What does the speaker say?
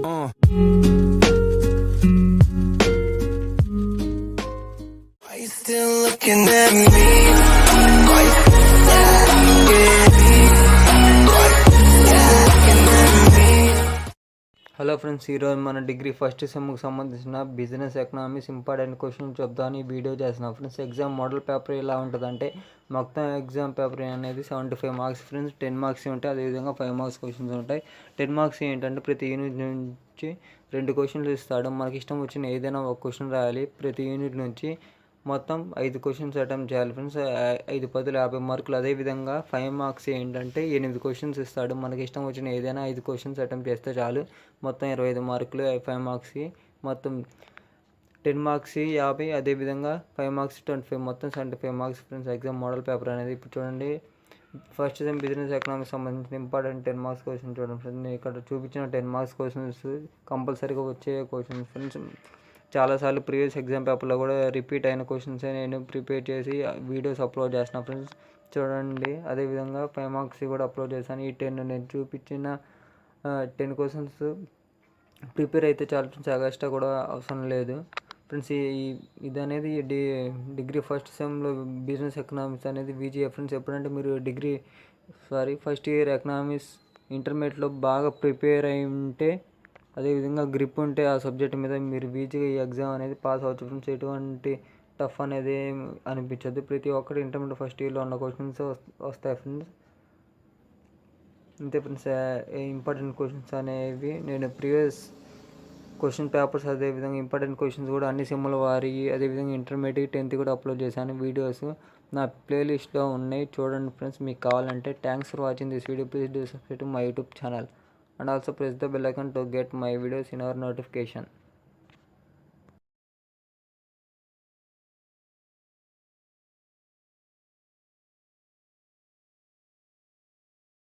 Are you still looking at me? Are you still looking at me? Hello friends, ఈరోజు మన degree first సెమ్కి సంబంధించిన business economics important question చెప్తాను ఈ video చేస్తున్నాను friends. Exam model paper ఎలా ఉంటుందంటే మొత్తం ఎగ్జామ్ పేపర్ అనేది 75 మార్క్స్ ఫ్రెండ్స్. 10 మార్క్స్ ఉంటాయి, అదేవిధంగా 5 మార్క్స్ క్వశ్చన్స్ ఉంటాయి. 10 మార్క్స్ ఏంటంటే ప్రతి యూనిట్ నుంచి 2 క్వశ్చన్లు ఇస్తాడు. మనకి ఇష్టం వచ్చిన ఏదైనా ఒక క్వశ్చన్ రాయాలి. ప్రతి యూనిట్ నుంచి మొత్తం 5 క్వశ్చన్స్ అటెంప్ట్ చేయాలి ఫ్రెండ్స్. 5 పదులు 50 మార్కులు. అదేవిధంగా 5 మార్క్స్ ఏంటంటే 8 క్వశ్చన్స్ ఇస్తాడు. మనకి ఇష్టం వచ్చిన ఏదైనా 5 క్వశ్చన్స్ అటెంప్ట్ చేస్తే చాలు. మొత్తం 25 మార్కులు 5 మార్క్స్కి. మొత్తం 10 మార్క్స్ 50, అదేవిధంగా 5 మార్క్స్ 25, మొత్తం 75 marks friends exam model paper అనేది. ఇప్పుడు చూడండి, ఫస్ట్ సెమ్ బిజినెస్ ఎకనామిక్స్ సంబంధించిన ఇంపార్టెంట్ 10 మార్క్స్ క్వశ్చన్ చూడండి ఫ్రెండ్స్. నేను ఇక్కడ చూపించిన 10 మార్క్స్ క్వశ్చన్స్ కంపల్సరీగా వచ్చే క్వశ్చన్స్ ఫ్రెండ్స్. చాలాసార్లు ప్రీవియస్ ఎగ్జామ్ పేపర్లో కూడా రిపీట్ అయిన క్వశ్చన్స్ నేను ప్రిపేర్ చేసి వీడియోస్ అప్లోడ్ చేసిన ఫ్రెండ్స్. చూడండి, అదేవిధంగా 5 మార్క్స్ కూడా అప్లోడ్ చేశాను. ఈ 10 నేను చూపించిన 10 క్వశ్చన్స్ ప్రిపేర్ అయితే చాలా ఫ్రెండ్స్, ఎక్స్ట్రా కూడా అవసరం లేదు ఫ్రెండ్స్. ఇది అనేది డిగ్రీ ఫస్ట్ సెమ్లో బిజినెస్ ఎకనామిక్స్ అనేది విజిఏ ఫ్రెండ్స్. ఎప్పుడంటే మీరు ఫస్ట్ ఇయర్ ఎకనామిక్స్ ఇంటర్మీడియట్లో బాగా ప్రిపేర్ అయి ఉంటే, అదేవిధంగా గ్రిప్ ఉంటే ఆ సబ్జెక్ట్ మీద మీరు ఈజీగా ఈ ఎగ్జామ్ అనేది పాస్ అవ్వచ్చు ఫ్రెండ్స్. ఎటువంటి టఫ్ అనేది అనిపించదు. ప్రతి ఒక్కటి ఇంటర్మీడియట్ ఫస్ట్ ఇయర్లో ఉన్న క్వశ్చన్స్ వస్తాయి ఫ్రెండ్స్. అంతే ఫ్రెండ్స్. ఇంపార్టెంట్ క్వశ్చన్స్ అనేవి నేను ప్రీవియస్ క్వశ్చన్ పేపర్స్, అదేవిధంగా ఇంపార్టెంట్ క్వశ్చన్స్ కూడా అన్ని సెమ్ల వారి, అదేవిధంగా ఇంటర్మీడియట్ 10th కూడా అప్లోడ్ చేశాను. వీడియోస్ నా ప్లేలిస్ట్లో ఉన్నాయి, చూడండి ఫ్రెండ్స్. మీకు కావాలంటే thanks for watching this video. Please do subscribe to my YouTube channel and also press the bell icon to get my videos in our notification.